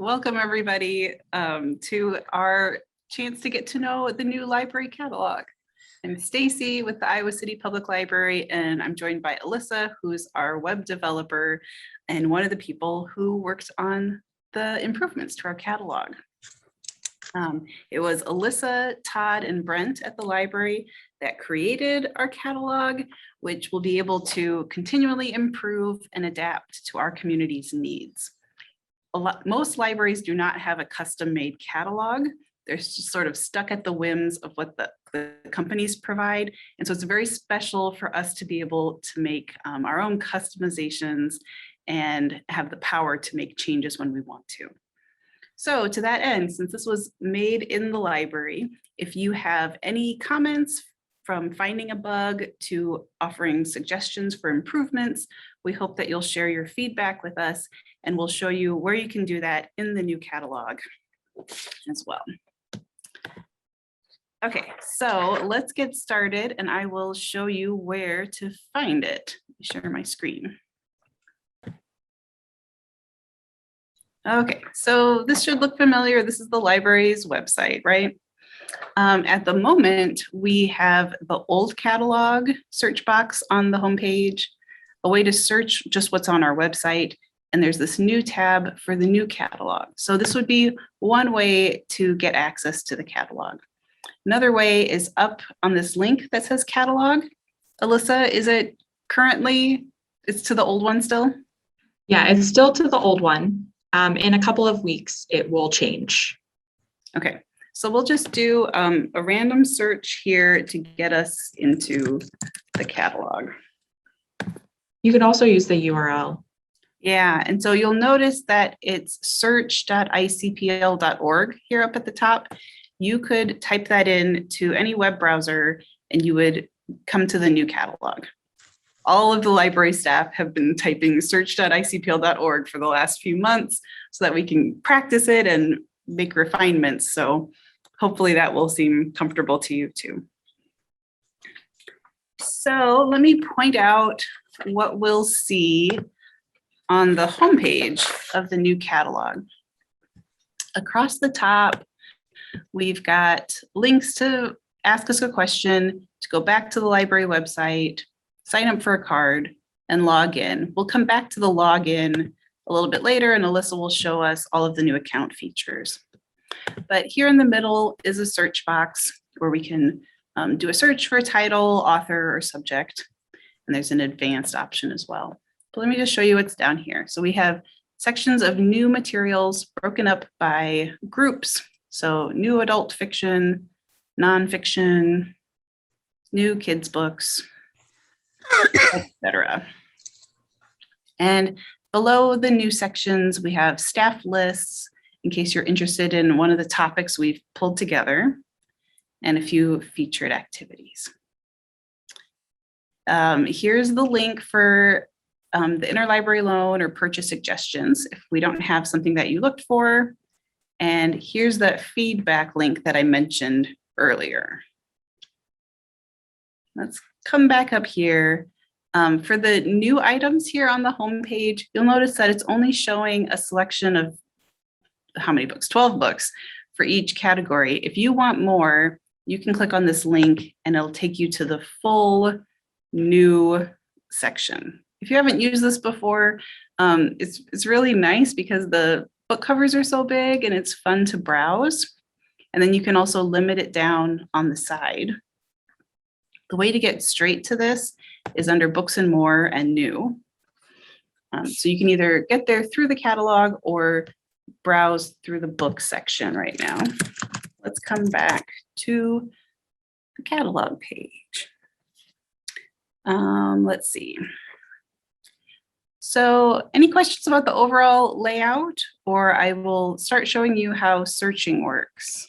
Welcome everybody to our chance to get to know the new library catalog. I'm Stacy with the Iowa City Public Library, and I'm joined by Alyssa, who's our web developer and one of the people who works on the improvements to our catalog. It was Alyssa, Todd, and Brent at the library that created our catalog, which will be able to continually improve and adapt to our community's needs. Most libraries do not have a custom-made catalog. They're just sort of stuck at the whims of what the companies provide. And so it's very special for us to be able to make our own customizations and have the power to make changes when we want to. So to that end, since this was made in the library, if you have any comments from finding a bug to offering suggestions for improvements, we hope that you'll share your feedback with us, and we'll show you where you can do that in the new catalog as well. Okay, so let's get started, and I will show you where to find it. Share my screen. Okay, so this should look familiar. This is the library's website, right? At the moment, we have the old catalog search box on the homepage, a way to search just what's on our website, and there's this new tab for the new catalog. So this would be one way to get access to the catalog. Another way is up on this link that says catalog. Alyssa, is it currently, it's to the old one still? Yeah, it's still to the old one. In a couple of weeks, it will change. Okay, so we'll just do a random search here to get us into the catalog. You could also use the URL. Yeah, and so you'll notice that it's search.icpl.org here up at the top. You could type that in to any web browser and you would come to the new catalog. All of the library staff have been typing search.icpl.org for the last few months so that we can practice it and make refinements. So hopefully that will seem comfortable to you too. So let me point out what we'll see on the homepage of the new catalog. Across the top, we've got links to ask us a question, to go back to the library website, sign up for a card, and log in. We'll come back to the login a little bit later, and Alyssa will show us all of the new account features. But here in the middle is a search box where we can do a search for a title, author, or subject. And there's an advanced option as well. But let me just show you what's down here. So we have sections of new materials broken up by groups. So new adult fiction, nonfiction, new kids books, etc. And below the new sections, we have staff lists in case you're interested in one of the topics we've pulled together, and a few featured activities. Here's the link for the interlibrary loan or purchase suggestions if we don't have something that you looked for. And here's that feedback link that I mentioned earlier. Let's come back up here. For the new items here on the homepage, you'll notice that it's only showing a selection of how many books? 12 books for each category. If you want more, you can click on this link and it'll take you to the full new section. If you haven't used this before, it's really nice because the book covers are so big and it's fun to browse. And then you can also limit it down on the side. The way to get straight to this is under Books and More and New. So you can either get there through the catalog or browse through the book section right now. Let's come back to the catalog page. Let's see. So any questions about the overall layout, or I will start showing you how searching works.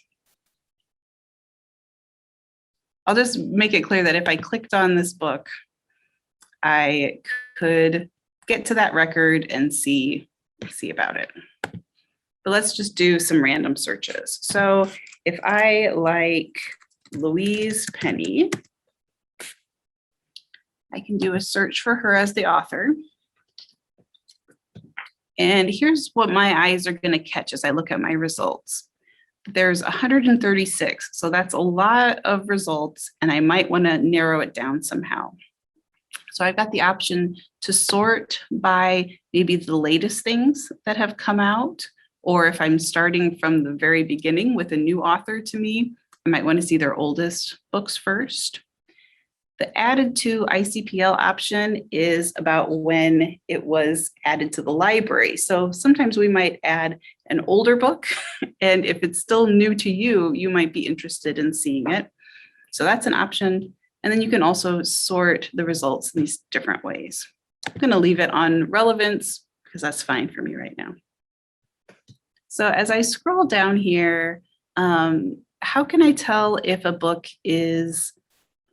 I'll just make it clear that if I clicked on this book, I could get to that record and see about it. But let's just do some random searches. So if I like Louise Penny, I can do a search for her as the author. And here's what my eyes are going to catch as I look at my results. There's 136, so that's a lot of results, and I might want to narrow it down somehow. So I've got the option to sort by maybe the latest things that have come out, or if I'm starting from the very beginning with a new author to me, I might want to see their oldest books first. The added to ICPL option is about when it was added to the library. So sometimes we might add an older book, and if it's still new to you, you might be interested in seeing it. So that's an option. And then you can also sort the results in these different ways. I'm going to leave it on relevance because that's fine for me right now. So as I scroll down here, how can I tell if a book is,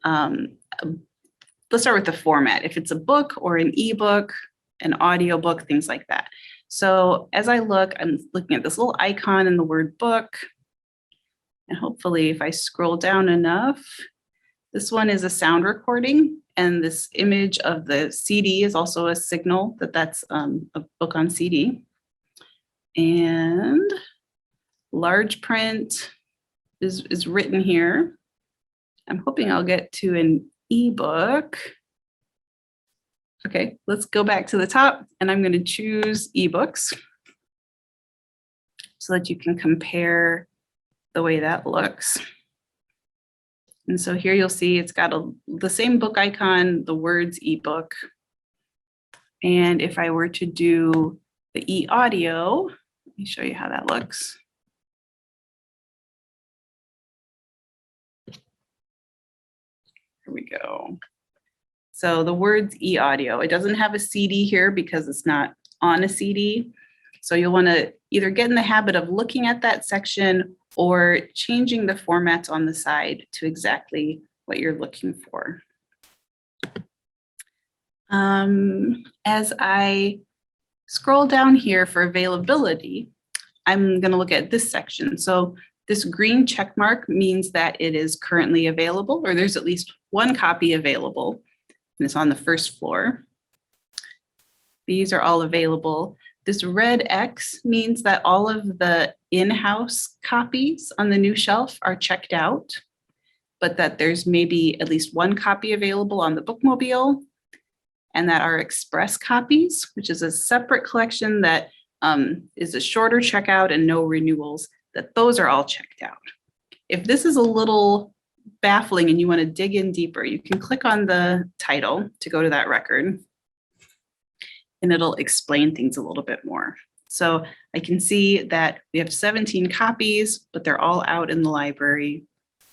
let's start with the format, if it's a book or an ebook, an audiobook, things like that. So as I look, I'm looking at this little icon in the word book. And hopefully if I scroll down enough, this one is a sound recording, and this image of the CD is also a signal that that's a book on CD. And large print is written here. I'm hoping I'll get to an ebook. Okay, let's go back to the top, and I'm going to choose ebooks so that you can compare the way that looks. And so here you'll see it's got the same book icon, the words ebook. And if I were to do the e-audio, let me show you how that looks. Here we go. So the words e-audio, it doesn't have a CD here because it's not on a CD. So you'll want to either get in the habit of looking at that section or changing the formats on the side to exactly what you're looking for. As I scroll down here for availability, I'm going to look at this section. So this green check mark means that it is currently available, or there's at least one copy available, and it's on the first floor. These are all available. This red X means that all of the in-house copies on the new shelf are checked out, but that there's maybe at least one copy available on the bookmobile, and that our express copies, which is a separate collection that is a shorter checkout and no renewals, that those are all checked out. If this is a little baffling and you want to dig in deeper, you can click on the title to go to that record, and it'll explain things a little bit more. So I can see that we have 17 copies, but they're all out in the library.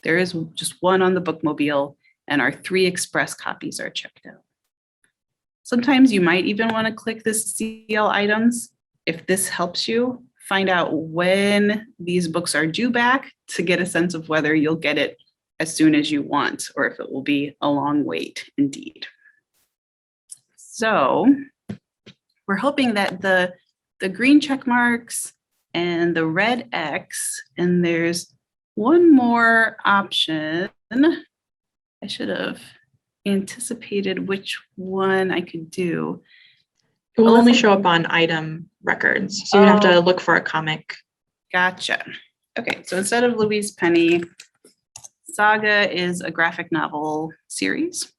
There is just one on the bookmobile, and our 3 express copies are checked out. Sometimes you might even want to click this CL items. If this helps you find out when these books are due back to get a sense of whether you'll get it as soon as you want, or if it will be a long wait indeed. So we're hoping that the green check marks and the red X, and there's one more option. I should have anticipated which one I could do. It will only show up on item records, so you'd have to look for a comic. Gotcha. Okay, so instead of Louise Penny, Saga is a graphic novel series.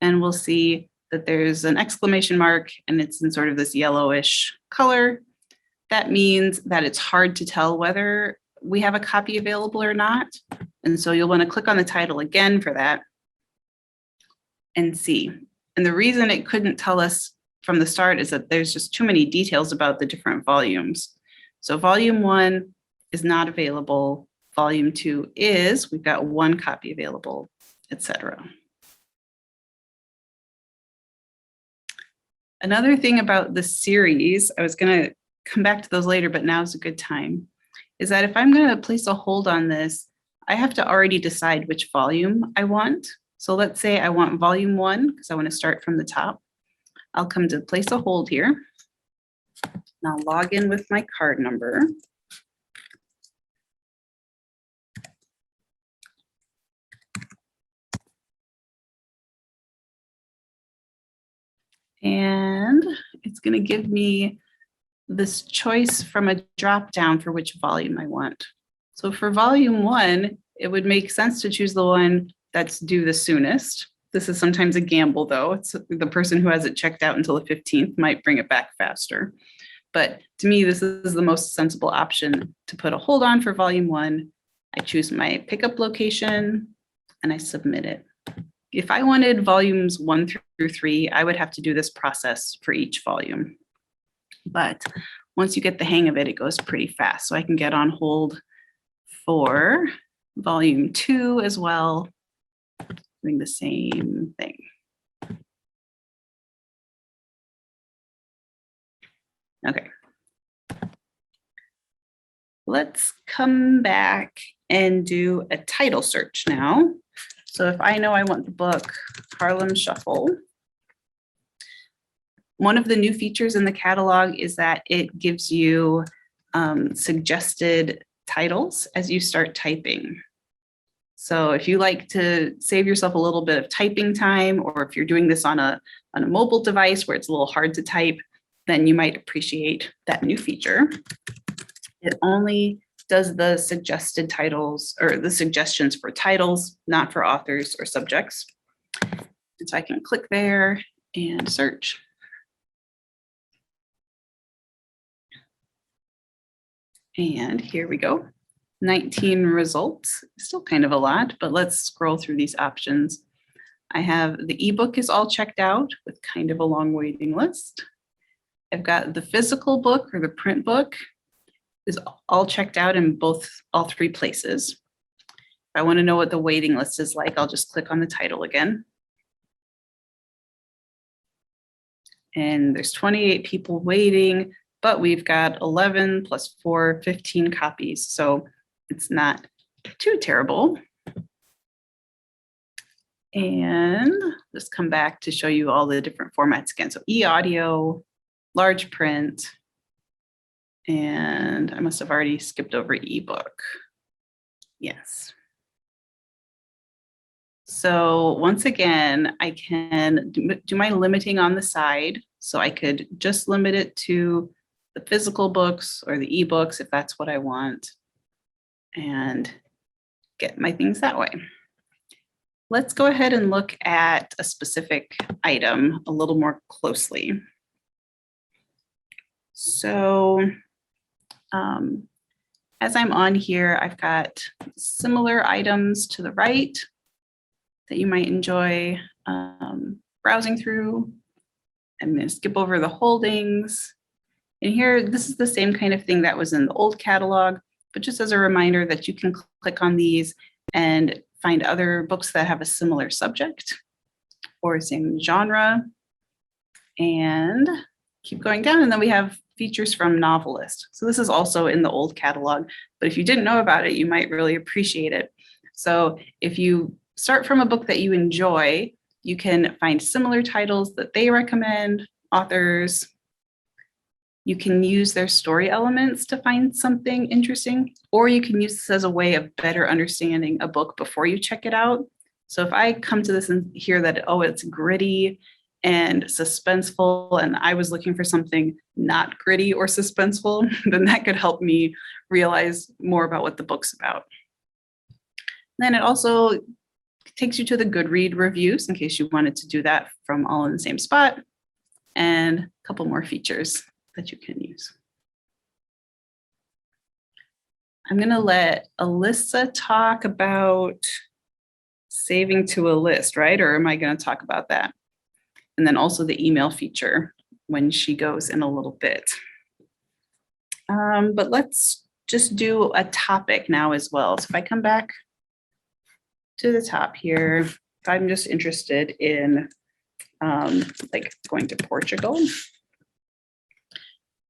And we'll see that there's an exclamation mark, and it's in sort of this yellowish color. That means that it's hard to tell whether we have a copy available or not. And so you'll want to click on the title again for that and see. And the reason it couldn't tell us from the start is that there's just too many details about the different volumes. So volume 1 is not available. Volume 2 is, we've got 1 copy available, etc. Another thing about the series, I was going to come back to those later, but now's a good time, is that if I'm going to place a hold on this, I have to already decide which volume I want. So let's say I want volume 1, because I want to start from the top. I'll come to place a hold here. And I'll log in with my card number. And it's going to give me this choice from a drop down for which volume I want. So for volume 1, it would make sense to choose the one that's due the soonest. This is sometimes a gamble though. It's the person who has it checked out until the 15th might bring it back faster. But to me, this is the most sensible option to put a hold on for volume 1. I choose my pickup location and I submit it. If I wanted volumes 1 through 3, I would have to do this process for each volume. But once you get the hang of it, it goes pretty fast. So I can get on hold for volume 2 as well, doing the same thing. Okay. Let's come back and do a title search now. So if I know I want the book Harlem Shuffle, one of the new features in the catalog is that it gives you suggested titles as you start typing. So if you like to save yourself a little bit of typing time, or if you're doing this on a mobile device where it's a little hard to type, then you might appreciate that new feature. It only does the suggested titles or the suggestions for titles, not for authors or subjects. And so I can click there and search. And here we go. 19 results, still kind of a lot, but let's scroll through these options. I have the ebook is all checked out with kind of a long waiting list. I've got the physical book or the print book is all checked out in all 3 places. If I want to know what the waiting list is like, I'll just click on the title again. And there's 28 people waiting, but we've got 11 plus 4, 15 copies. So it's not too terrible. And just come back to show you all the different formats again. So e-audio, large print, and I must have already skipped over ebook. Yes. So once again, I can do my limiting on the side. So I could just limit it to the physical books or the ebooks if that's what I want, and get my things that way. Let's go ahead and look at a specific item a little more closely. So as I'm on here, I've got similar items to the right that you might enjoy browsing through. I'm going to skip over the holdings. And here, this is the same kind of thing that was in the old catalog, but just as a reminder that you can click on these and find other books that have a similar subject or same genre, and keep going down. And then we have features from novelist. So this is also in the old catalog, but if you didn't know about it, you might really appreciate it. So if you start from a book that you enjoy, you can find similar titles that they recommend, authors. You can use their story elements to find something interesting, or you can use this as a way of better understanding a book before you check it out. So if I come to this and hear that, oh, it's gritty and suspenseful, and I was looking for something not gritty or suspenseful, then that could help me realize more about what the book's about. Then it also takes you to the Goodread reviews in case you wanted to do that from all in the same spot, and a couple more features that you can use. I'm going to let Alyssa talk about saving to a list, right? Or am I going to talk about that? And then also the email feature when she goes in a little bit. But let's just do a topic now as well. So if I come back to the top here, if I'm just interested in like going to Portugal,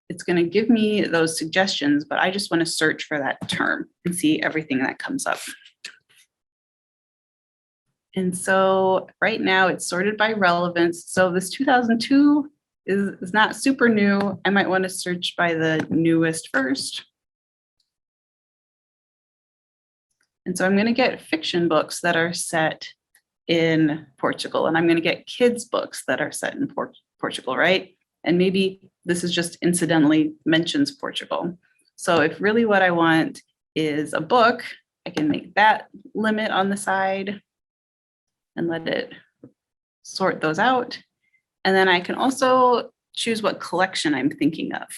it's going to give me those suggestions, but I just want to search for that term and see everything that comes up. And so right now it's sorted by relevance. So this 2002 is not super new. I might want to search by the newest first. And so I'm going to get fiction books that are set in Portugal, and I'm going to get kids books that are set in Portugal, right? And maybe this is just incidentally mentions Portugal. So if really what I want is a book, I can make that limit on the side and let it sort those out. And then I can also choose what collection I'm thinking of.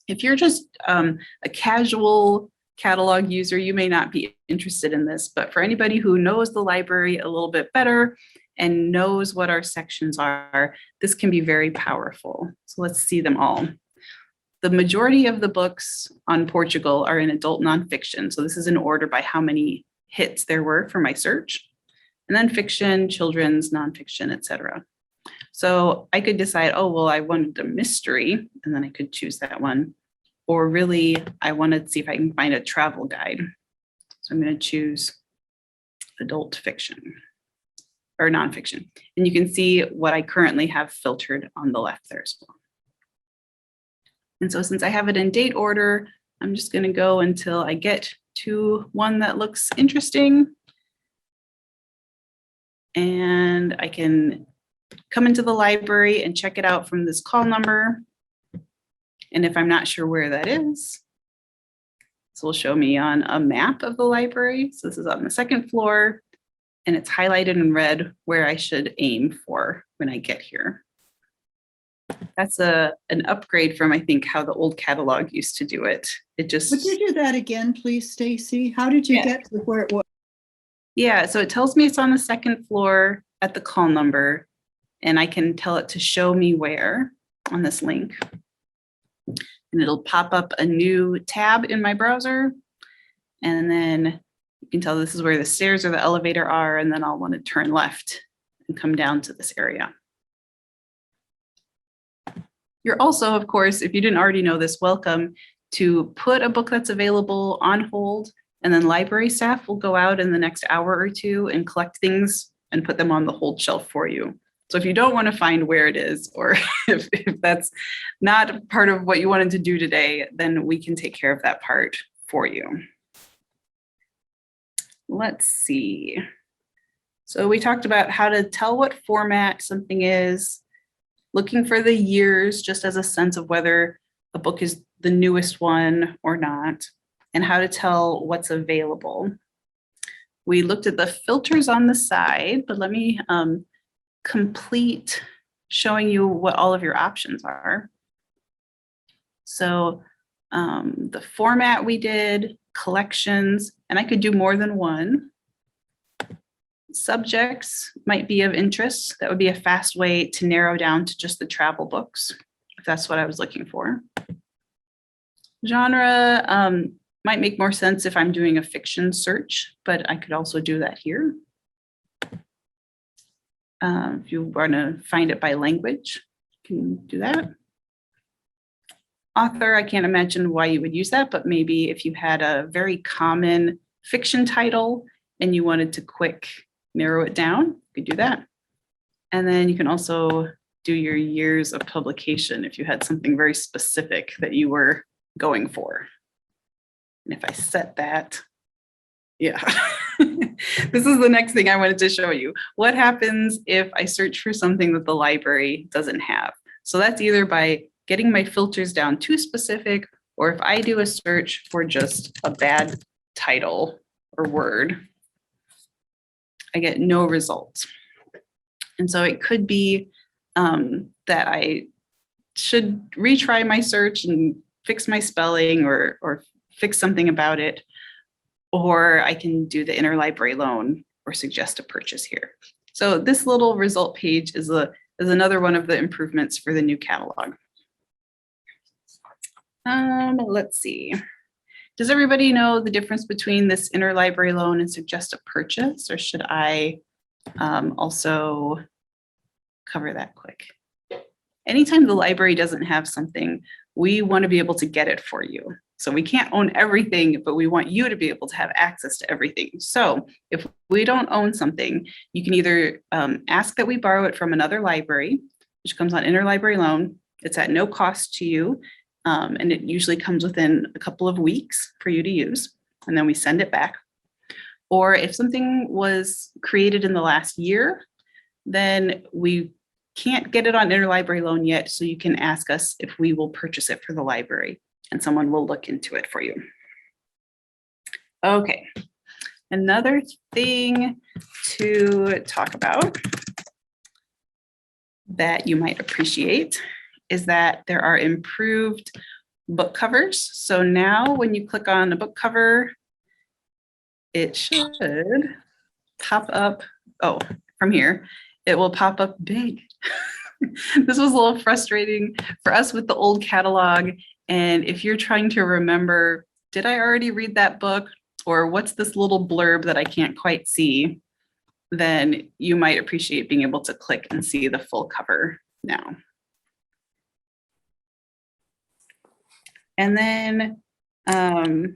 If you're just a casual catalog user, you may not be interested in this, but for anybody who knows the library a little bit better and knows what our sections are, this can be very powerful. So let's see them all. The majority of the books on Portugal are in adult nonfiction. So this is in order by how many hits there were for my search. And then fiction, children's, nonfiction, etc. So I could decide, oh, well, I wanted a mystery, and then I could choose that one. Or really, I want to see if I can find a travel guide. So I'm going to choose adult fiction or nonfiction. And you can see what I currently have filtered on the left there as well. And so since I have it in date order, I'm just going to go until I get to one that looks interesting. And I can come into the library and check it out from this call number. And if I'm not sure where that is, this will show me on a map of the library. So this is on the second floor, and it's highlighted in red where I should aim for when I get here. That's an upgrade from, I think, how the old catalog used to do it. It just— Would you do that again, please, Stacy? How did you get to where it was? Yeah, so it tells me it's on the second floor at the call number, and I can tell it to show me where on this link. And it'll pop up a new tab in my browser. And then you can tell this is where the stairs or the elevator are, and then I'll want to turn left and come down to this area. You're also, of course, if you didn't already know this, welcome to put a book that's available on hold, and then library staff will go out in the next hour or two and collect things and put them on the hold shelf for you. So if you don't want to find where it is, or if that's not part of what you wanted to do today, then we can take care of that part for you. Let's see. So we talked about how to tell what format something is, looking for the years just as a sense of whether a book is the newest one or not, and how to tell what's available. We looked at the filters on the side, but let me complete showing you what all of your options are. So the format we did, collections, and I could do more than one. Subjects might be of interest. That would be a fast way to narrow down to just the travel books, if that's what I was looking for. Genre might make more sense if I'm doing a fiction search, but I could also do that here. If you want to find it by language, you can do that. Author, I can't imagine why you would use that, but maybe if you had a very common fiction title and you wanted to quick narrow it down, you could do that. And then you can also do your years of publication if you had something very specific that you were going for. And if I set that, yeah. This is the next thing I wanted to show you. What happens if I search for something that the library doesn't have? So that's either by getting my filters down too specific, or if I do a search for just a bad title or word, I get no results. And so it could be that I should retry my search and fix my spelling or fix something about it, or I can do the interlibrary loan or suggest a purchase here. So this little result page is another one of the improvements for the new catalog. Let's see. Does everybody know the difference between this interlibrary loan and suggest a purchase, or should I also cover that quick? Anytime the library doesn't have something, we want to be able to get it for you. So we can't own everything, but we want you to be able to have access to everything. So if we don't own something, you can either ask that we borrow it from another library, which comes on interlibrary loan. It's at no cost to you. And it usually comes within a couple of weeks for you to use, and then we send it back. Or if something was created in the last year, then we can't get it on interlibrary loan yet, so you can ask us if we will purchase it for the library, and someone will look into it for you. Okay, another thing to talk about that you might appreciate is that there are improved book covers. So now when you click on a book cover, it should pop up, oh, from here, it will pop up big. This was a little frustrating for us with the old catalog. And if you're trying to remember, did I already read that book? Or what's this little blurb that I can't quite see? Then you might appreciate being able to click and see the full cover now. And then the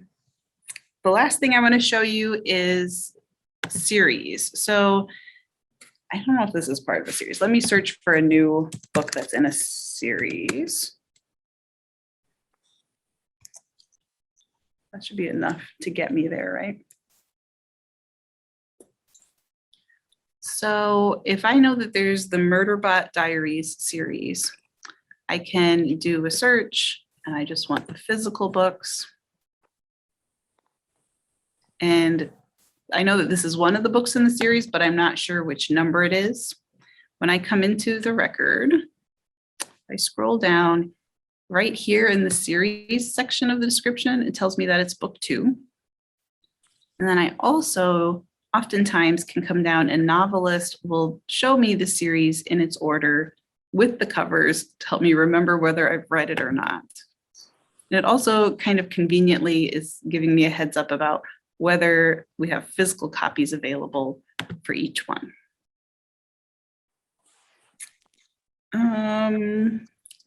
last thing I want to show you is series. So I don't know if this is part of a series. Let me search for a new book that's in a series. That should be enough to get me there, right? So if I know that there's the Murderbot Diaries series, I can do a search and I just want the physical books. And I know that this is one of the books in the series, but I'm not sure which number it is. When I come into the record, I scroll down right here in the series section of the description, it tells me that it's book 2. And then I also oftentimes can come down and Novelist will show me the series in its order with the covers to help me remember whether I've read it or not. And it also kind of conveniently is giving me a heads up about whether we have physical copies available for each one.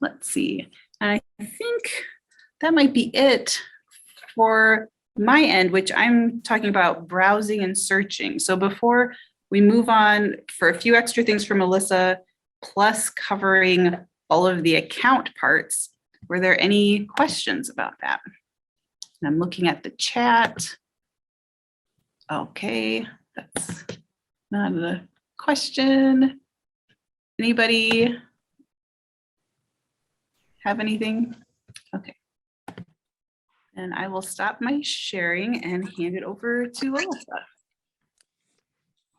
Let's see. And I think that might be it for my end, which I'm talking about browsing and searching. So before we move on for a few extra things from Melissa, plus covering all of the account parts, were there any questions about that? And I'm looking at the chat. Okay, that's not a question. Anybody have anything? Okay. And I will stop my sharing and hand it over to Alyssa.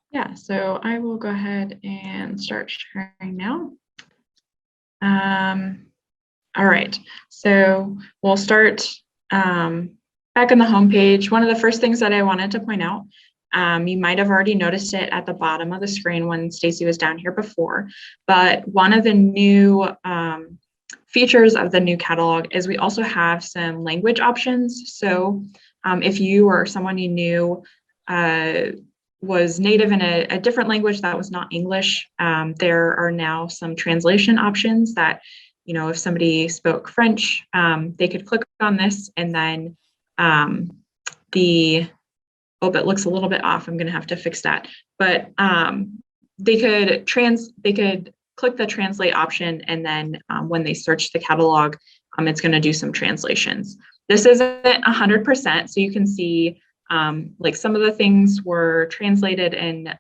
Yeah, so I will go ahead and start sharing now. All right, so we'll start back on the homepage. One of the first things that I wanted to point out, you might have already noticed it at the bottom of the screen when Stacy was down here before, but one of the new features of the new catalog is we also have some language options. So if you or someone you knew was native in a different language that was not English, there are now some translation options that, you know, if somebody spoke French, they could click on this and then it looks a little bit off. I'm going to have to fix that. But they could click the translate option, and then when they search the catalog, it's going to do some translations. This isn't 100%, so you can see like some of the things were translated and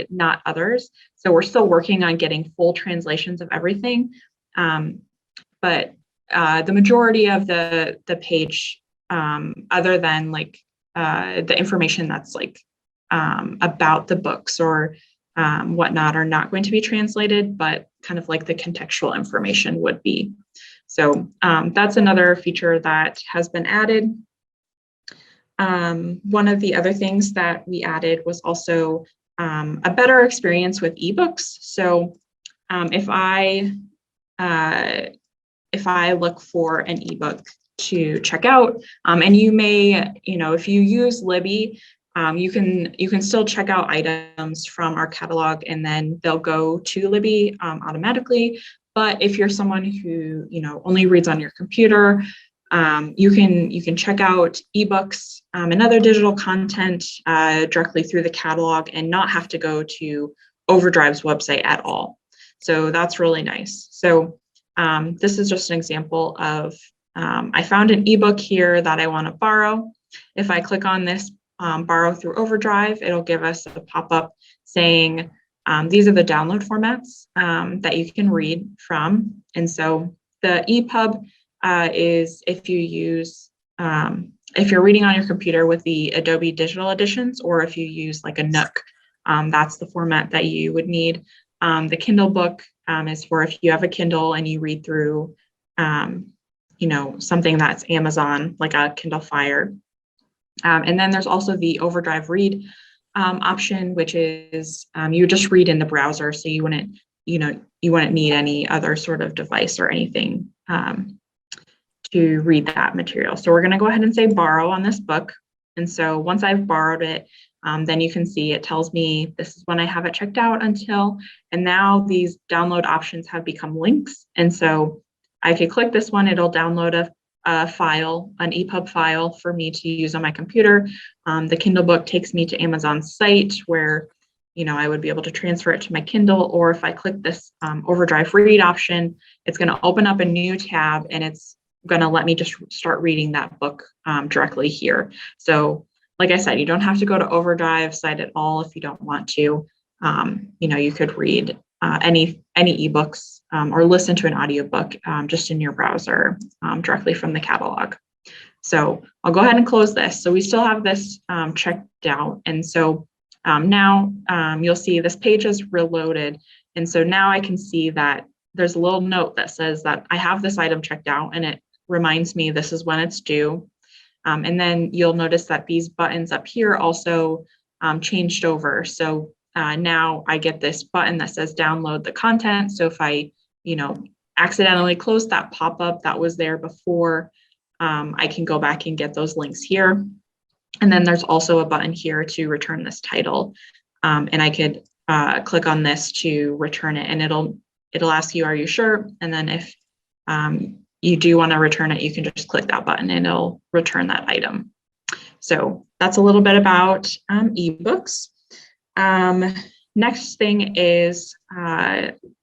not others. So we're still working on getting full translations of everything. But the majority of the page, other than like the information that's like about the books or whatnot, are not going to be translated, but kind of like the contextual information would be. So that's another feature that has been added. One of the other things that we added was also a better experience with ebooks. So if I look for an ebook to check out, and you may, you know, if you use Libby, you can still check out items from our catalog and then they'll go to Libby automatically. But if you're someone who, you know, only reads on your computer, you can check out ebooks and other digital content directly through the catalog and not have to go to Overdrive's website at all. So that's really nice. So this is just an example of, I found an ebook here that I want to borrow. If I click on this borrow through Overdrive, it'll give us a pop-up saying, these are the download formats that you can read from. And so the EPUB is if you use, if you're reading on your computer with the Adobe Digital Editions, or if you use like a Nook, that's the format that you would need. The Kindle book is for if you have a Kindle and you read through, you know, something that's Amazon, like a Kindle Fire. And then there's also the Overdrive Read option, which is you just read in the browser, so you wouldn't, you know, you wouldn't need any other sort of device or anything to read that material. So we're going to go ahead and say borrow on this book. And so once I've borrowed it, then you can see it tells me this is when I have it checked out until, and now these download options have become links. And so I could click this one, it'll download a file, an EPUB file for me to use on my computer. The Kindle book takes me to Amazon's site where, you know, I would be able to transfer it to my Kindle, or if I click this Overdrive Read option, it's going to open up a new tab and it's going to let me just start reading that book directly here. So like I said, you don't have to go to Overdrive site at all if you don't want to. You know, you could read any ebooks or listen to an audiobook just in your browser directly from the catalog. So I'll go ahead and close this. So we still have this checked out. And so now you'll see this page is reloaded. And so now I can see that there's a little note that says that I have this item checked out, and it reminds me this is when it's due. And then you'll notice that these buttons up here also changed over. So now I get this button that says download the content. So if I, you know, accidentally close that pop-up that was there before, I can go back and get those links here. And then there's also a button here to return this title. And I could click on this to return it, and it'll ask you, are you sure? And then if you do want to return it, you can just click that button and it'll return that item. So that's a little bit about ebooks. Next thing is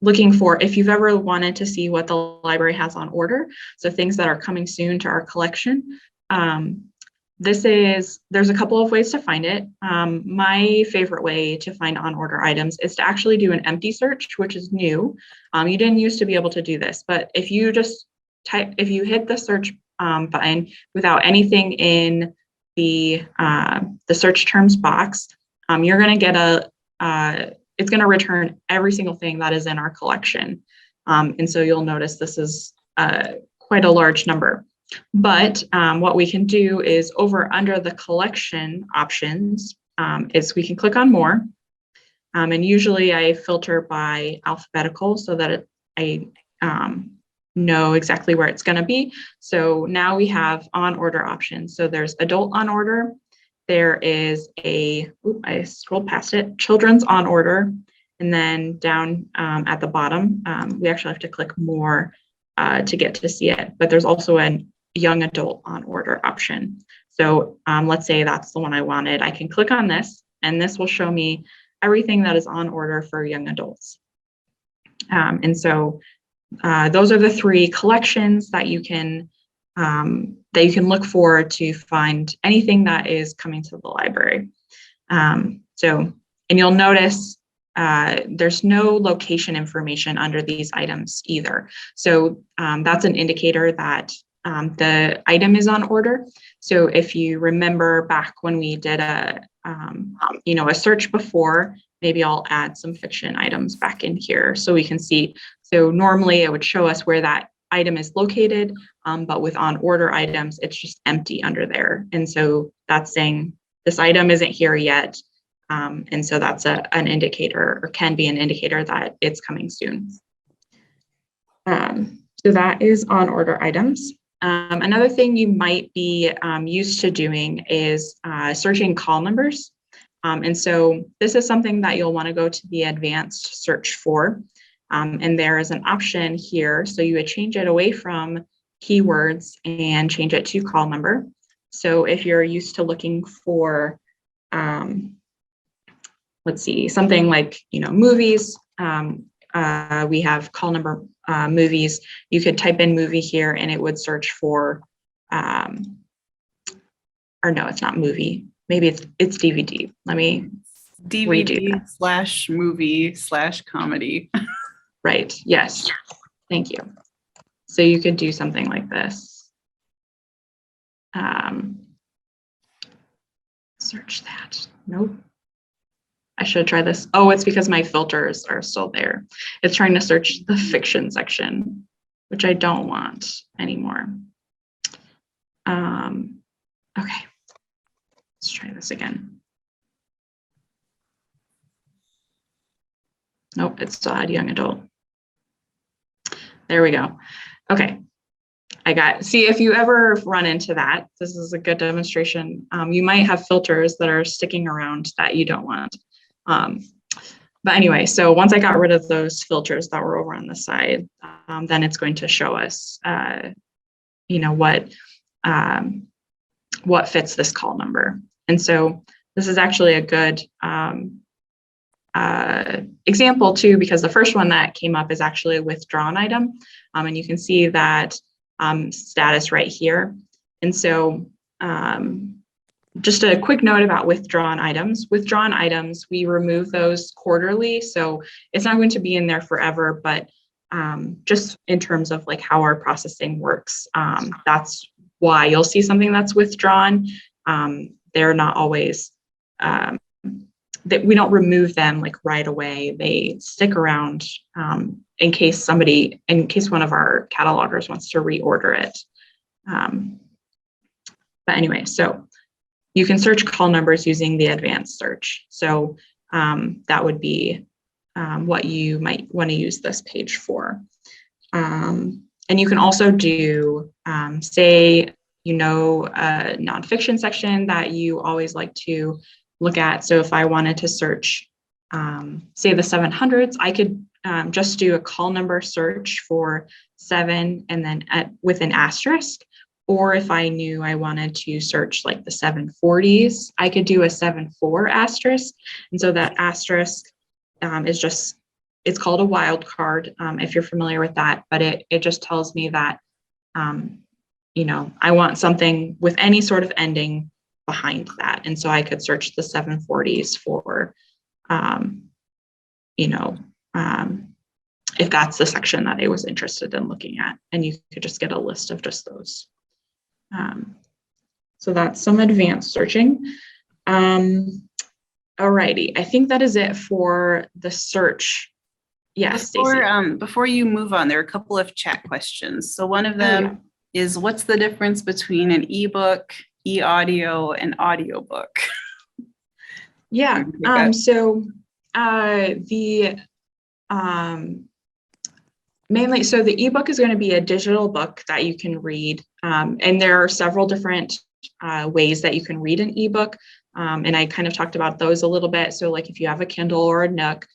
looking for, if you've ever wanted to see what the library has on order, so things that are coming soon to our collection. There's a couple of ways to find it. My favorite way to find on order items is to actually do an empty search, which is new. You didn't used to be able to do this, but if you just if you hit the search button without anything in the search terms box, you're going to get it's going to return every single thing that is in our collection. And so you'll notice this is quite a large number. But what we can do is under the collection options is we can click on more. And usually I filter by alphabetical so that I know exactly where it's going to be. So now we have on order options. So there's adult on order. There is I scrolled past it, children's on order. And then down at the bottom, we actually have to click more to get to see it. But there's also a young adult on order option. So let's say that's the one I wanted. I can click on this, and this will show me everything that is on order for young adults. And so those are the three collections that you can look for to find anything that is coming to the library. And you'll notice there's no location information under these items either. So that's an indicator that the item is on order. So if you remember back when we did a search before, maybe I'll add some fiction items back in here so we can see. So normally it would show us where that item is located, but with on order items, it's just empty under there. And so that's saying this item isn't here yet. And so that's an indicator, or can be an indicator that it's coming soon. So that is on order items. Another thing you might be used to doing is searching call numbers. And so this is something that you'll want to go to the advanced search for. And there is an option here. So you would change it away from keywords and change it to call number. So if you're used to looking for, let's see, something like, movies, we have call number movies. You could type in movie here and it would search for, or no, it's not movie. Maybe it's DVD. Let me DVD/movie/comedy. Right, yes, thank you. So you could do something like this. Search that, nope. I should try this. Oh, it's because my filters are still there. It's trying to search the fiction section, which I don't want anymore. Okay, let's try this again. Nope, it's still add young adult. There we go. Okay, see, if you ever run into that, this is a good demonstration. You might have filters that are sticking around that you don't want. But anyway, so once I got rid of those filters that were over on the side, then it's going to show us, you know, what fits this call number. And so this is actually a good example too, because the first one that came up is actually a withdrawn item. And you can see that status right here. And so just a quick note about withdrawn items. Withdrawn items, we remove those quarterly. So it's not going to be in there forever, but just in terms of like how our processing works, that's why you'll see something that's withdrawn. They're not always, that we don't remove them like right away. They stick around in case one of our catalogers wants to reorder it. But anyway, so you can search call numbers using the advanced search. So that would be what you might want to use this page for. And you can also do, say, you know, a nonfiction section that you always like to look at. So if I wanted to search, say the 700s, I could just do a call number search for 7 and then with an asterisk. Or if I knew I wanted to search like the 740s, I could do a 74 asterisk. And so that asterisk is just, it's called a wildcard, if you're familiar with that, but it just tells me that, you know, I want something with any sort of ending behind that. And so I could search the 740s for, you know, if that's the section that I was interested in looking at, and you could just get a list of just those. So that's some advanced searching. Alrighty, I think that is it for the search. Yes, before you move on, there are a couple of chat questions. So one of them is, what's the difference between an ebook, e-audio, and audiobook? Yeah, mainly, so the ebook is going to be a digital book that you can read, and there are several different ways that you can read an ebook, and I kind of talked about those a little bit. So like if you have a Kindle or a Nook,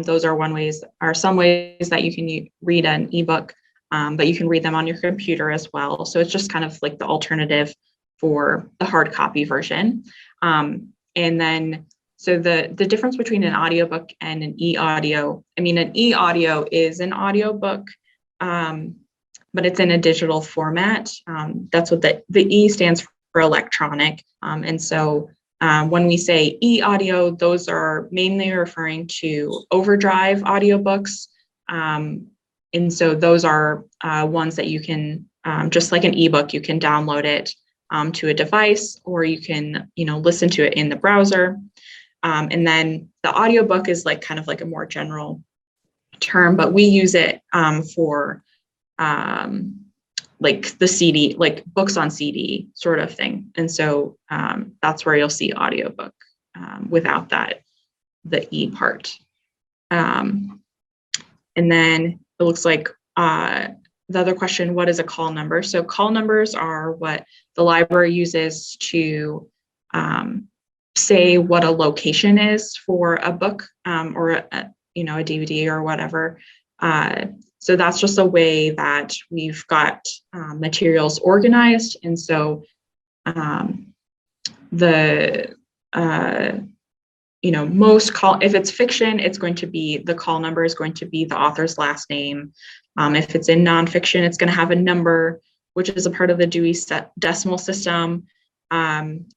those are some ways that you can read an ebook, but you can read them on your computer as well. So it's just kind of like the alternative for the hard copy version. And then, so the difference between an audiobook and an e-audio, I mean, an e-audio is an audiobook, but it's in a digital format. That's what the E stands for, electronic. And so when we say e-audio, those are mainly referring to Overdrive audiobooks. And so those are ones that you can, just like an ebook, you can download it to a device, or you can, you know, listen to it in the browser. And then the audiobook is like kind of like a more general term, but we use it for like the CD, like books on CD sort of thing. And so that's where you'll see audiobook without the E part. And then it looks like the other question, what is a call number? So call numbers are what the library uses to say what a location is for a book or a DVD or whatever. So that's just a way that we've got materials organized. And so if it's fiction, it's going to be, the call number is going to be the author's last name. If it's in nonfiction, it's going to have a number, which is a part of the Dewey Decimal System,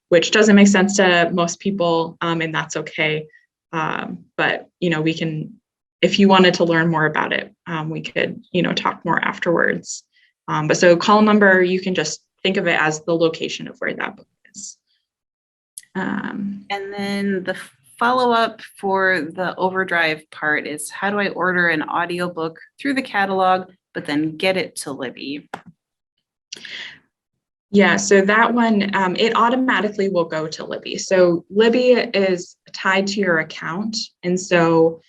which doesn't make sense to most people, and that's okay. But, we can, if you wanted to learn more about it, we could, talk more afterwards. But so call number, you can just think of it as the location of where that book is. And then the follow-up for the Overdrive part is, how do I order an audiobook through the catalog, but then get it to Libby? Yeah, so that one, it automatically will go to Libby. So Libby is tied to your account. And so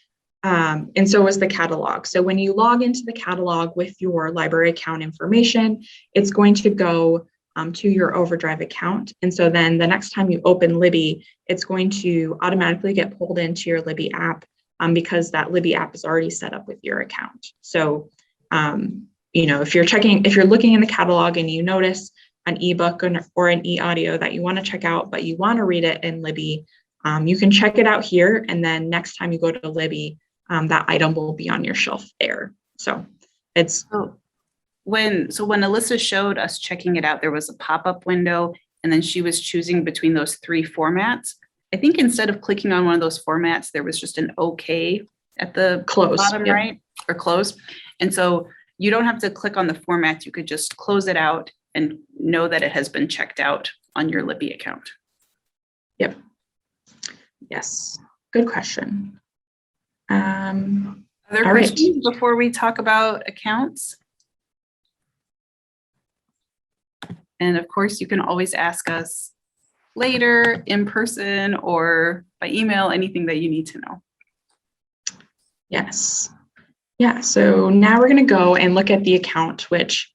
is the catalog. So when you log into the catalog with your library account information, it's going to go to your Overdrive account. And so then the next time you open Libby, it's going to automatically get pulled into your Libby app because that Libby app is already set up with your account. So, if you're looking in the catalog and you notice an ebook or an e-audio that you want to check out, but you want to read it in Libby, you can check it out here. And then next time you go to Libby, that item will be on your shelf there. So it's when Alyssa showed us checking it out, there was a pop-up window, and then she was choosing between those 3 formats. I think instead of clicking on one of those formats, there was just an OK at the bottom right, or close. And so you don't have to click on the formats. You could just close it out and know that it has been checked out on your Libby account. Yep. Yes. Good question. Other questions before we talk about accounts? And of course, you can always ask us later in person or by email, anything that you need to know. Yes. Yeah, so now we're going to go and look at the account, which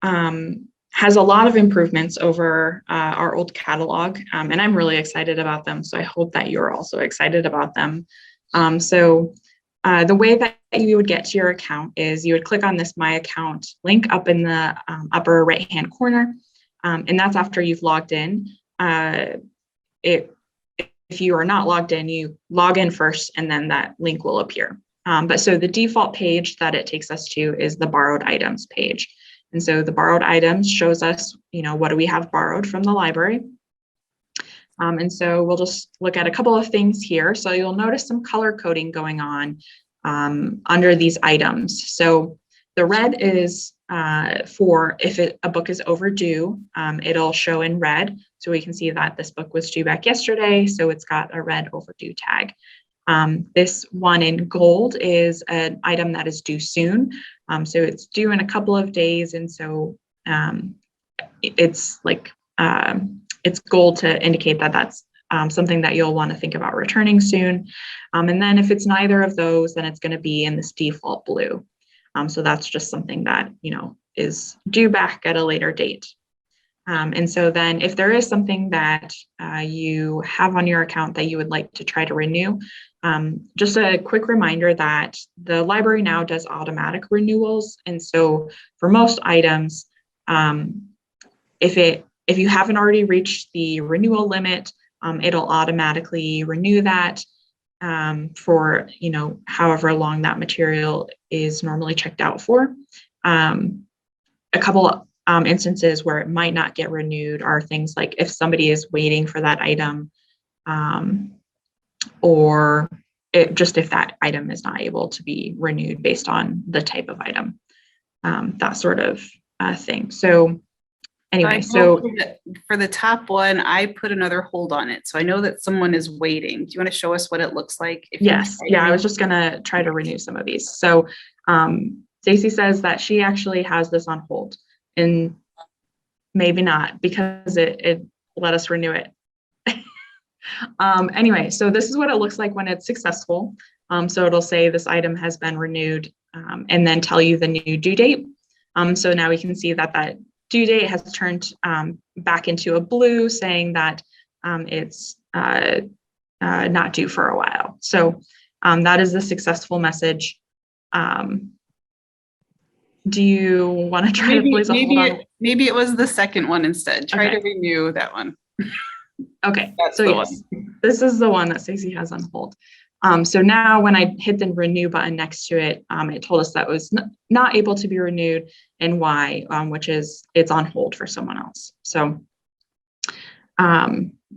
has a lot of improvements over our old catalog, and I'm really excited about them. So I hope that you're also excited about them. So the way that you would get to your account is you would click on this My Account link up in the upper right-hand corner, and that's after you've logged in. If you are not logged in, you log in first, and then that link will appear. But so the default page that it takes us to is the borrowed items page. And so the borrowed items shows us, what do we have borrowed from the library? And so we'll just look at a couple of things here. So you'll notice some color coding going on under these items. So the red is for if a book is overdue, it'll show in red. So we can see that this book was due back yesterday. So it's got a red overdue tag. This one in gold is an item that is due soon. So it's due in a couple of days. And so it's like, it's gold to indicate that that's something that you'll want to think about returning soon. And then if it's neither of those, then it's going to be in this default blue. So that's just something that, is due back at a later date. And so then if there is something that you have on your account that you would like to try to renew, just a quick reminder that the library now does automatic renewals. And so for most items, if you haven't already reached the renewal limit, it'll automatically renew that for, however long that material is normally checked out for. A couple instances where it might not get renewed are things like if somebody is waiting for that item, or if that item is not able to be renewed based on the type of item, that sort of thing. So anyway, so for the top one, I put another hold on it. So I know that someone is waiting. Do you want to show us what it looks like? Yes. Yeah, I was just going to try to renew some of these. So Stacy says that she actually has this on hold, and maybe not because it let us renew it. Anyway, so this is what it looks like when it's successful. So it'll say this item has been renewed, and then tell you the new due date. So now we can see that due date has turned back into a blue, saying that it's not due for a while. So that is the successful message. Do you want to try to place a hold on? Maybe it was the second one instead. Try to renew that one. Okay, That's so yes, this is the one that Stacey has on hold. So now when I hit the renew button next to it, it told us that it was not able to be renewed and why, which is it's on hold for someone else. So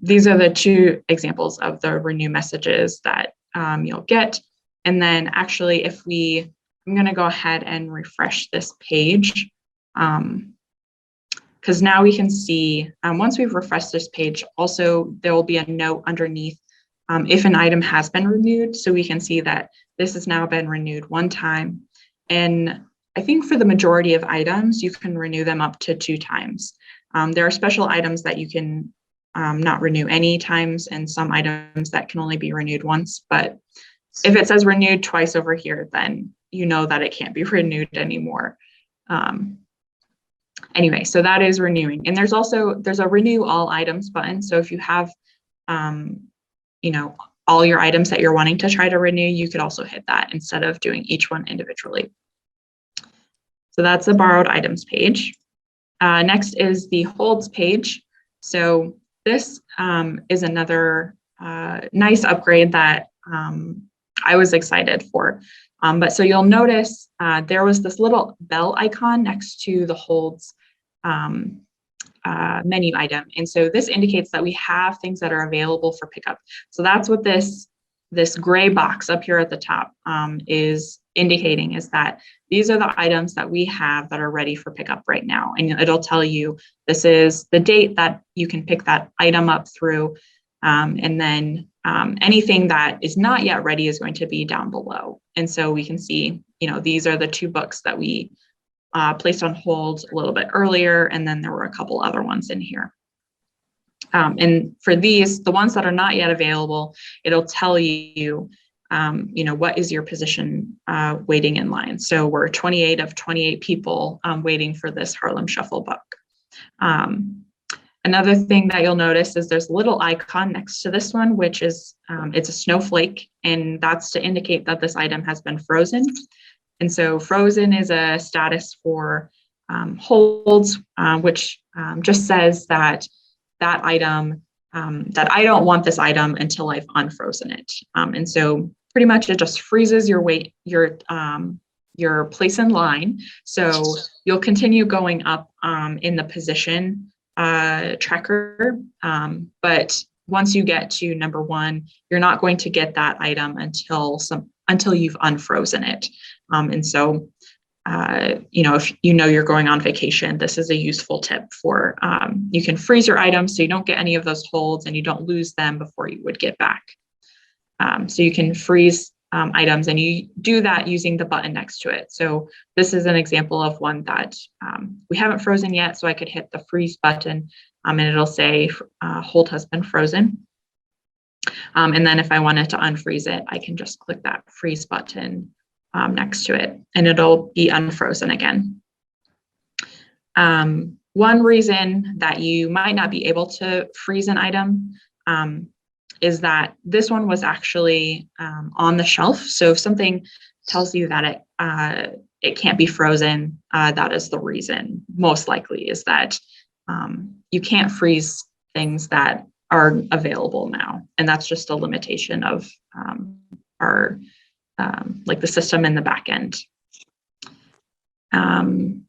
these are the two examples of the renew messages that you'll get. And then actually, I'm going to go ahead and refresh this page. Because now we can see, once we've refreshed this page, also there will be a note underneath if an item has been renewed. So we can see that this has now been renewed one time. And I think for the majority of items, you can renew them up to 2 times. There are special items that you can not renew any times, and some items that can only be renewed once. But if it says renewed twice over here, then you know that it can't be renewed anymore. Anyway, so that is renewing. And there's a renew all items button. So if you have, all your items that you're wanting to try to renew, you could also hit that instead of doing each one individually. So that's the borrowed items page. Next is the holds page. So this is another nice upgrade that I was excited for. But so you'll notice there was this little bell icon next to the holds menu item. And so this indicates that we have things that are available for pickup. So that's what this gray box up here at the top is indicating, is that these are the items that we have that are ready for pickup right now. And it'll tell you this is the date that you can pick that item up through. And then anything that is not yet ready is going to be down below. And so we can see, these are the 2 books that we placed on hold a little bit earlier, and then there were a couple other ones in here. And for these, the ones that are not yet available, it'll tell you, what is your position waiting in line. So we're 28 of 28 people waiting for this Harlem Shuffle book. Another thing that you'll notice is there's a little icon next to this one, which is, it's a snowflake, and that's to indicate that this item has been frozen. And so frozen is a status for holds, which just says that item, that I don't want this item until I've unfrozen it. And so pretty much it just freezes your place in line. So you'll continue going up in the position tracker. But once you get to number 1, you're not going to get that item until you've unfrozen it. And so, if you're going on vacation, this is a useful tip for, you can freeze your items so you don't get any of those holds and you don't lose them before you would get back. So you can freeze items, and you do that using the button next to it. So this is an example of one that we haven't frozen yet. So I could hit the freeze button and it'll say hold has been frozen. And then if I wanted to unfreeze it, I can just click that freeze button next to it, and it'll be unfrozen again. One reason that you might not be able to freeze an item is that this one was actually on the shelf. So if something tells you that it can't be frozen, that is the reason, most likely, is that you can't freeze things that are available now. And that's just a limitation of our the system in the back end.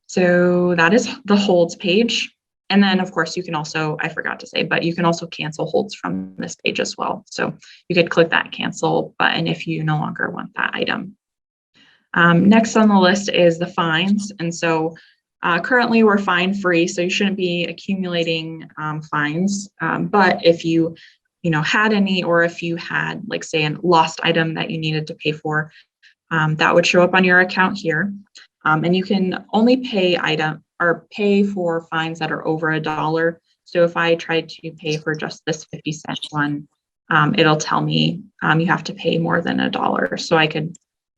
So that is the holds page. And then of course you can also, I forgot to say, but you can also cancel holds from this page as well. So you could click that cancel button if you no longer want that item. Next on the list is the fines. And so currently we're fine free, so you shouldn't be accumulating fines. But if you had any, or if you had, like, say, a lost item that you needed to pay for, that would show up on your account here. And you can only pay for fines that are over $1. So if I tried to pay for just this 50-cent one, it'll tell me you have to pay more than $1. So I could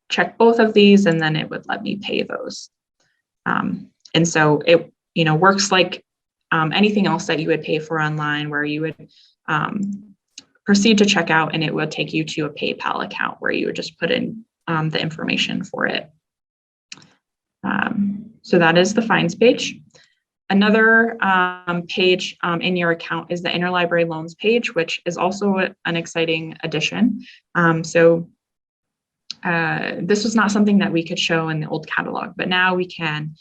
check both of these, and then it would let me pay those. And so it works like anything else that you would pay for online, where you would proceed to check out, and it would take you to a PayPal account where you would just put in the information for it. So that is the fines page. Another page in your account is the Interlibrary Loans page, which is also an exciting addition. So this was not something that we could show in the old catalog, but now we can.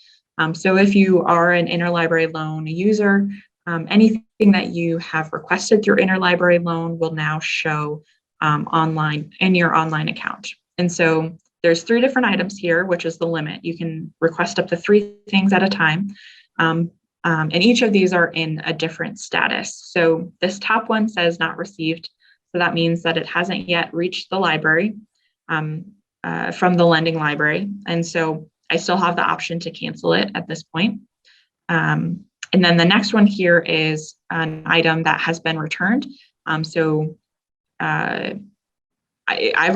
So if you are an Interlibrary Loan user, anything that you have requested through Interlibrary Loan will now show online in your online account. And so there's 3 different items here, which is the limit. You can request up to 3 things at a time. And each of these are in a different status. So this top one says not received. So that means that it hasn't yet reached the library from the lending library. And so I still have the option to cancel it at this point. And then the next one here is an item that has been returned. I've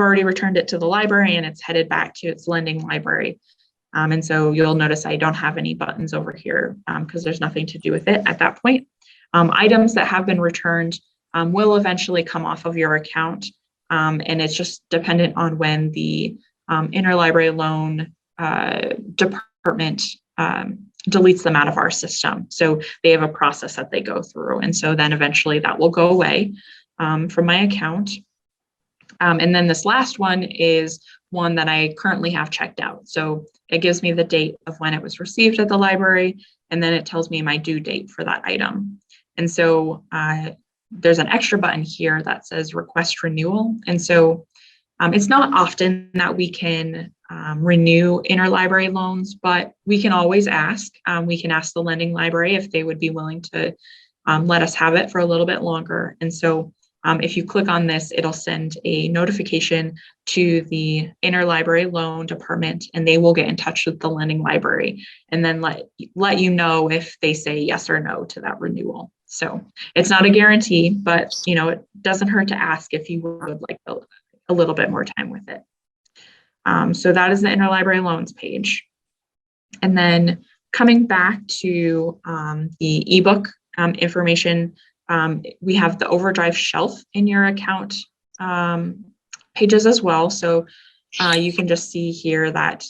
already returned it to the library and it's headed back to its lending library. And so you'll notice I don't have any buttons over here because there's nothing to do with it at that point. Items that have been returned will eventually come off of your account. And it's just dependent on when the Interlibrary Loan department deletes them out of our system. So they have a process that they go through. And so then eventually that will go away from my account. And then this last one is one that I currently have checked out. So it gives me the date of when it was received at the library, and then it tells me my due date for that item. And so there's an extra button here that says request renewal. And so it's not often that we can renew interlibrary loans, but we can always ask. We can ask the lending library if they would be willing to let us have it for a little bit longer. And so if you click on this, it'll send a notification to the Interlibrary Loan department, and they will get in touch with the lending library and then let you know if they say yes or no to that renewal. So it's not a guarantee, but it doesn't hurt to ask if you would like a little bit more time with it. So that is the Interlibrary Loans page. And then coming back to the ebook information, we have the Overdrive Shelf in your account pages as well. So you can just see here that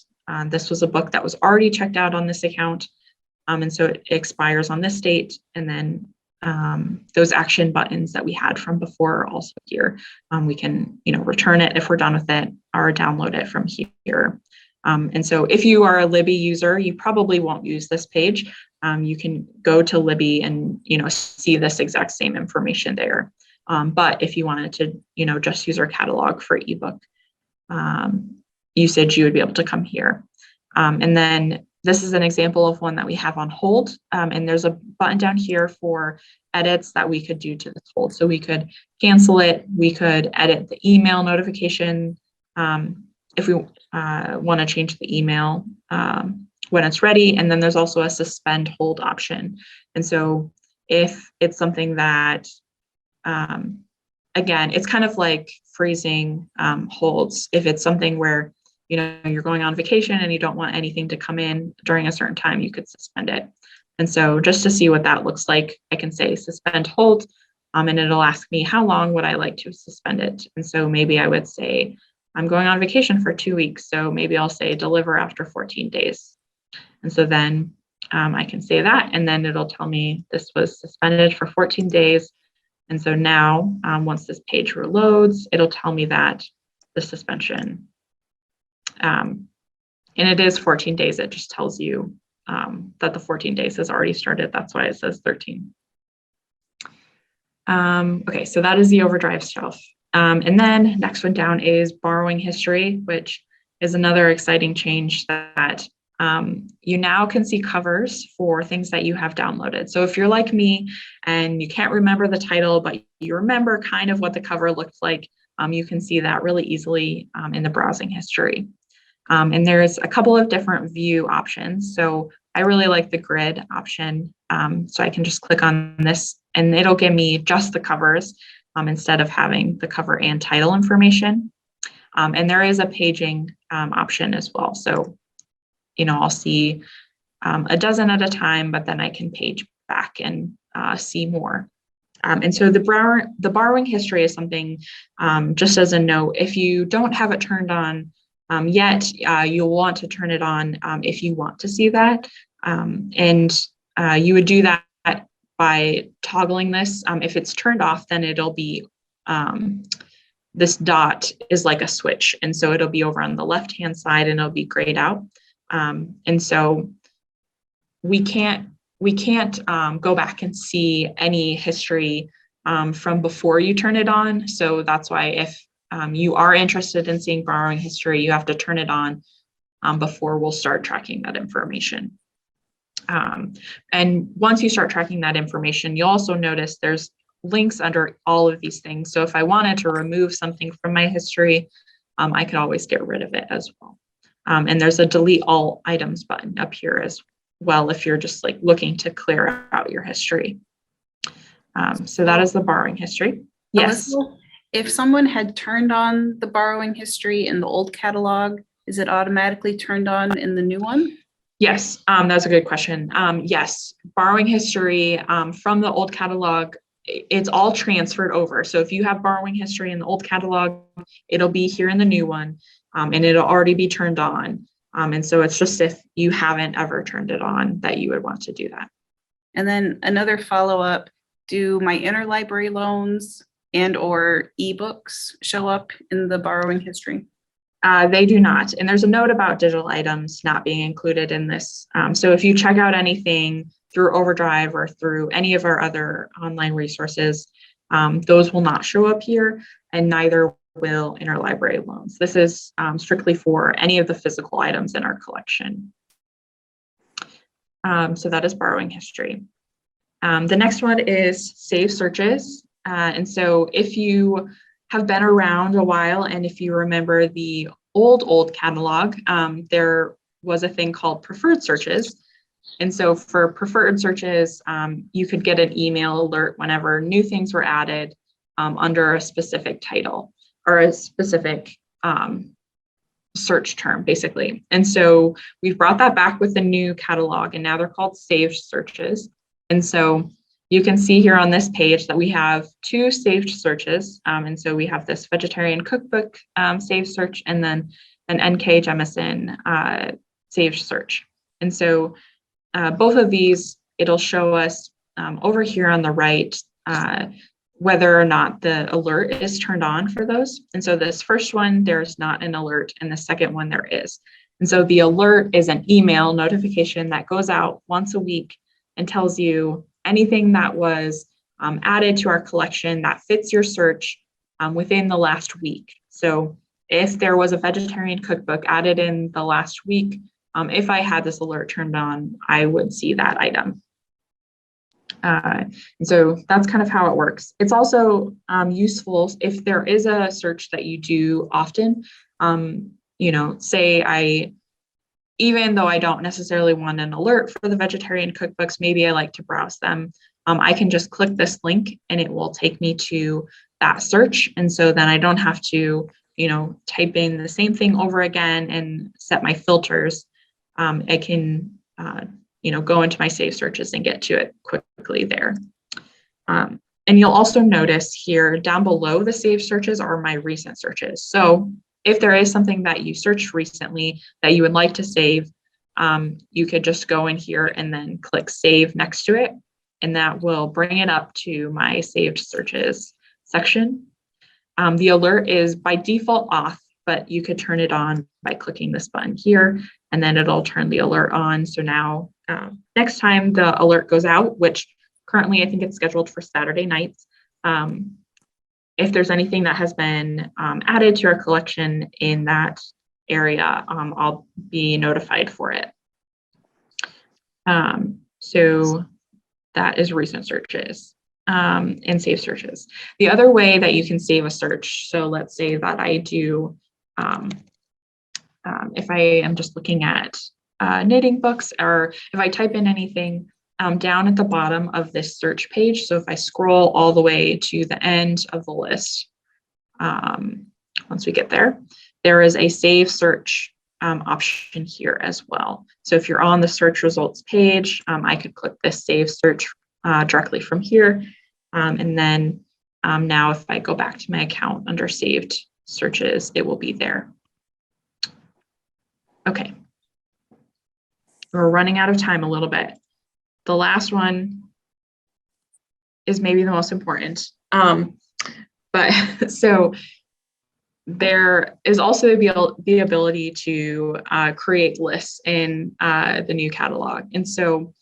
this was a book that was already checked out on this account. And so it expires on this date. And then those action buttons that we had from before are also here. We can, return it if we're done with it or download it from here. And so if you are a Libby user, you probably won't use this page. You can go to Libby and, see this exact same information there. But if you wanted to, just use our catalog for ebook usage, you would be able to come here. And then this is an example of one that we have on hold. And there's a button down here for edits that we could do to this hold. So we could cancel it. We could edit the email notification if we want to change the email when it's ready. And then there's also a suspend hold option. And so if it's something that, again, it's kind of like freezing holds. If it's something where, you're going on vacation and you don't want anything to come in during a certain time, you could suspend it. And so just to see what that looks like, I can say suspend hold, and it'll ask me how long would I like to suspend it. And so maybe I would say, I'm going on vacation for 2 weeks. So maybe I'll say deliver after 14 days. And so then I can say that, and then it'll tell me this was suspended for 14 days. And so now once this page reloads, it'll tell me that the suspension, and it is 14 days. It just tells you that the 14 days has already started. That's why it says 13. Okay, so that is the Overdrive Shelf. And then next one down is borrowing history, which is another exciting change that you now can see covers for things that you have downloaded. So if you're like me and you can't remember the title, but you remember kind of what the cover looked like, you can see that really easily in the browsing history. And there's a couple of different view options. So I really like the grid option. So I can just click on this and it'll give me just the covers instead of having the cover and title information. And there is a paging option as well. So, I'll see a dozen at a time, but then I can page back and see more. And so the borrowing history is something, just as a note, if you don't have it turned on yet, you'll want to turn it on if you want to see that. And you would do that by toggling this. If it's turned off, then it'll be, this dot is like a switch. And so it'll be over on the left-hand side and it'll be grayed out. And so we can't go back and see any history from before you turn it on. So that's why if you are interested in seeing borrowing history, you have to turn it on before we'll start tracking that information. And once you start tracking that information, you'll also notice there's links under all of these things. So if I wanted to remove something from my history, I could always get rid of it as well. And there's a delete all items button up here as well if you're just like looking to clear out your history. So that is the borrowing history. Yes. Alyssa, if someone had turned on the borrowing history in the old catalog, is it automatically turned on in the new one? Yes, that's a good question. Yes, borrowing history from the old catalog, it's all transferred over. So if you have borrowing history in the old catalog, it'll be here in the new one, and it'll already be turned on. And so it's just if you haven't ever turned it on that you would want to do that. And then another follow-up, do my interlibrary loans and or ebooks show up in the borrowing history? They do not. And there's a note about digital items not being included in this. So if you check out anything through Overdrive or through any of our other online resources, those will not show up here, and neither will interlibrary loans. This is strictly for any of the physical items in our collection. So that is borrowing history. The next one is save searches. And so if you have been around a while, and if you remember the old catalog, there was a thing called preferred searches. And so for preferred searches, you could get an email alert whenever new things were added under a specific title or a specific search term, basically. And so we've brought that back with the new catalog, and now they're called saved searches. And so you can see here on this page that we have two saved searches. And so we have this vegetarian cookbook saved search, and then an N.K. Jemisin saved search. And so both of these, it'll show us over here on the right whether or not the alert is turned on for those. And so this first one, there's not an alert, and the second one there is. And so the alert is an email notification that goes out once a week and tells you anything that was added to our collection that fits your search within the last week. So if there was a vegetarian cookbook added in the last week, if I had this alert turned on, I would see that item. And so that's kind of how it works. It's also useful if there is a search that you do often, you know, say even though I don't necessarily want an alert for the vegetarian cookbooks, maybe I like to browse them. I can just click this link and it will take me to that search. And so then I don't have to, you know, type in the same thing over again and set my filters. I can, you know, go into my saved searches and get to it quickly there. And you'll also notice here down below the saved searches are my recent searches. So if there is something that you searched recently that you would like to save, you could just go in here and then click save next to it, and that will bring it up to my saved searches section. The alert is by default off, but you could turn it on by clicking this button here, and then it'll turn the alert on. So now next time the alert goes out, which currently I think it's scheduled for Saturday nights, if there's anything that has been added to our collection in that area, I'll be notified for it. So that is recent searches and save searches. The other way that you can save a search, so let's say that I do, if I am just looking at knitting books, or if I type in anything, down at the bottom of this search page. So if I scroll all the way to the end of the list, once we get there, there is a save search option here as well. So if you're on the search results page, I could click this save search directly from here. And then now if I go back to my account under saved searches, it will be there. Okay. We're running out of time a little bit. The last one is maybe the most important. But so there is also the ability to create lists in the new catalog. And so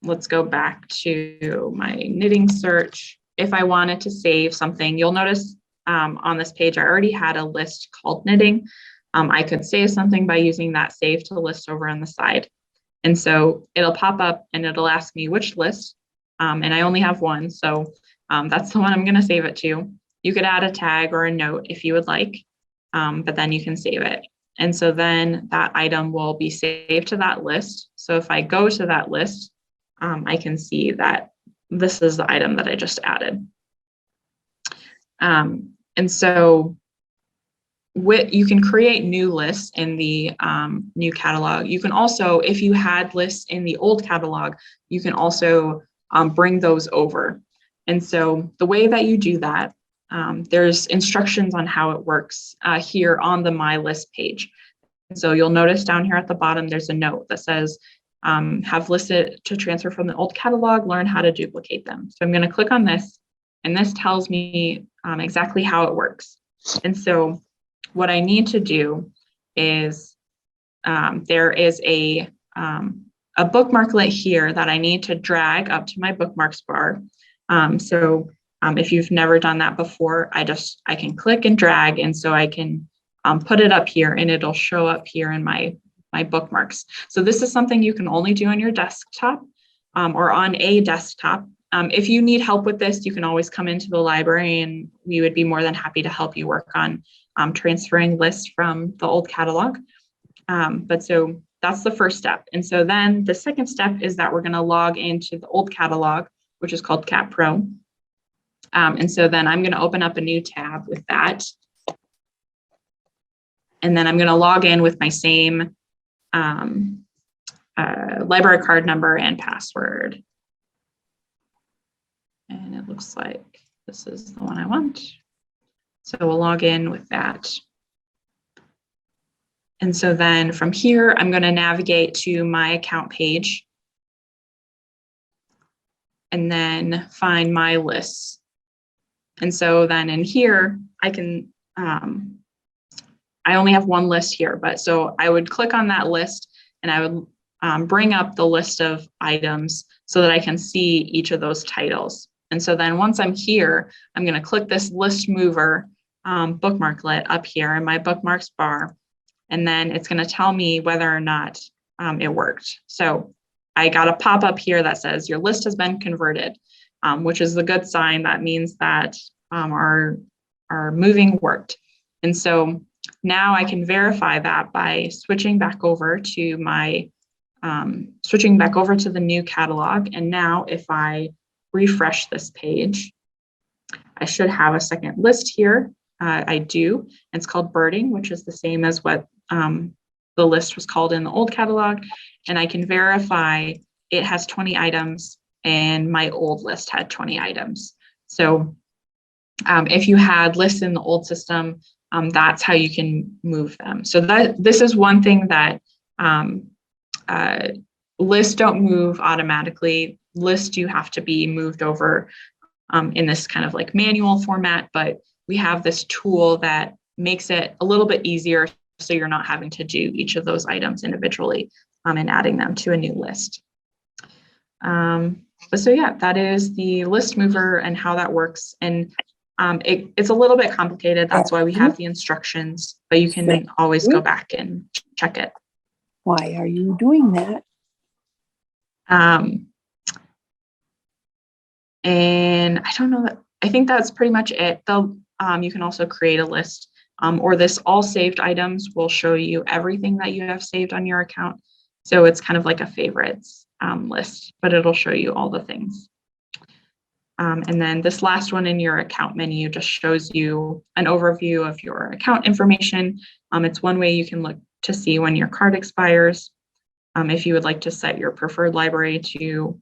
let's go back to my knitting search. If I wanted to save something, you'll notice on this page, I already had a list called knitting. I could save something by using that save to list over on the side. And so it'll pop up and it'll ask me which list. And I only have one. So that's the one I'm going to save it to. You could add a tag or a note if you would like, but then you can save it. And so then that item will be saved to that list. So if I go to that list, I can see that this is the item that I just added. And so you can create new lists in the new catalog. You can also, if you had lists in the old catalog, you can also bring those over. And so the way that you do that, there's instructions on how it works here on the My List page. So you'll notice down here at the bottom, there's a note that says, have listed to transfer from the old catalog, learn how to duplicate them. So I'm going to click on this, and this tells me exactly how it works. And so what I need to do is there is a bookmarklet here that I need to drag up to my bookmarks bar. If you've never done that before, I can click and drag, and so I can put it up here, and it'll show up here in my bookmarks. So this is something you can only do on your desktop or on a desktop. If you need help with this, you can always come into the library, and we would be more than happy to help you work on transferring lists from the old catalog. But so that's the first step. And so then the second step is that we're going to log into the old catalog, which is called Cat Pro. And so then I'm going to open up a new tab with that. And then I'm going to log in with my same library card number and password. And it looks like this is the one I want. So we'll log in with that. And so then from here, I'm going to navigate to my account page and then find my lists. And so then in here, I can, I only have one list here, but so I would click on that list and I would bring up the list of items so that I can see each of those titles. And so then once I'm here, I'm going to click this list mover bookmarklet up here in my bookmarks bar. And then it's going to tell me whether or not it worked. So I got a pop-up here that says your list has been converted, which is a good sign. That means that our moving worked. And so now I can verify that by switching back over to the new catalog. And now if I refresh this page, I should have a second list here. I do. It's called Birding, which is the same as what the list was called in the old catalog. And I can verify it has 20 items and my old list had 20 items. So if you had lists in the old system, that's how you can move them. So this is one thing that lists don't move automatically. Lists do have to be moved over in this kind of like manual format, but we have this tool that makes it a little bit easier so you're not having to do each of those items individually and adding them to a new list. But so yeah, that is the list mover and how that works. And it's a little bit complicated. That's why we have the instructions, but you can always go back and check it. Why are you doing that? And I don't know that, I think that's pretty much it. Though you can also create a list or this all saved items will show you everything that you have saved on your account. So it's kind of like a favorites list, but it'll show you all the things. And then this last one in your account menu just shows you an overview of your account information. It's one way you can look to see when your card expires. If you would like to set your preferred library to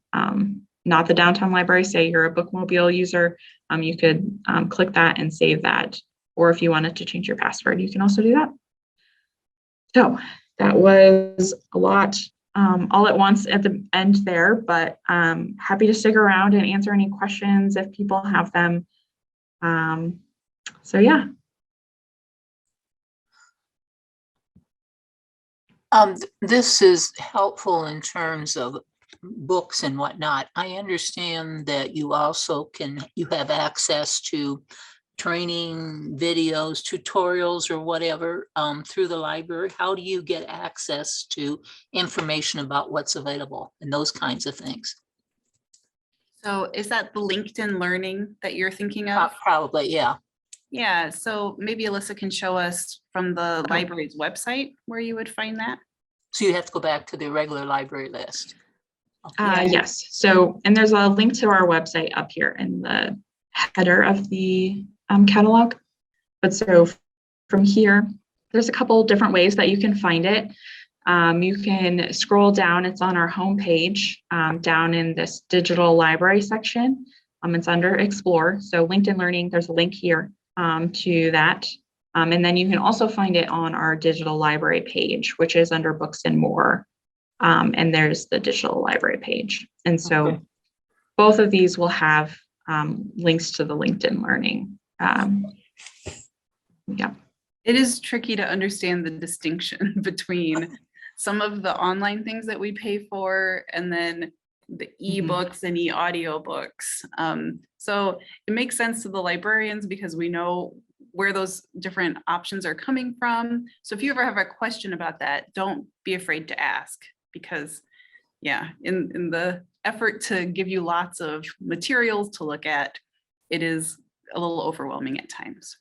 not the downtown library, say you're a bookmobile user, you could click that and save that. Or if you wanted to change your password, you can also do that. So that was a lot all at once at the end there, but happy to stick around and answer any questions if people have them. So yeah. This is helpful in terms of books and whatnot. I understand that you also you have access to training videos, tutorials, or whatever through the library? How do you get access to information about what's available and those kinds of things? So is that the LinkedIn Learning that you're thinking of? Probably, yeah. Yeah, so maybe Alyssa can show us from the library's website where you would find that. So you have to go back to the regular library list. Yes. So, and there's a link to our website up here in the header of the catalog. But so from here, there's a couple different ways that you can find it. You can scroll down. It's on our homepage down in this digital library section. It's under Explore. So LinkedIn Learning, there's a link here to that. And then you can also find it on our digital library page, which is under Books and More. And there's the digital library page. And so Okay. both of these will have links to the LinkedIn Learning. Yeah. It is tricky to understand the distinction between some of the online things that we pay for and then the ebooks and e-audiobooks. So it makes sense to the librarians because we know where those different options are coming from. So if you ever have a question about that, don't be afraid to ask, because yeah, in the effort to give you lots of materials to look at, it is a little overwhelming at times.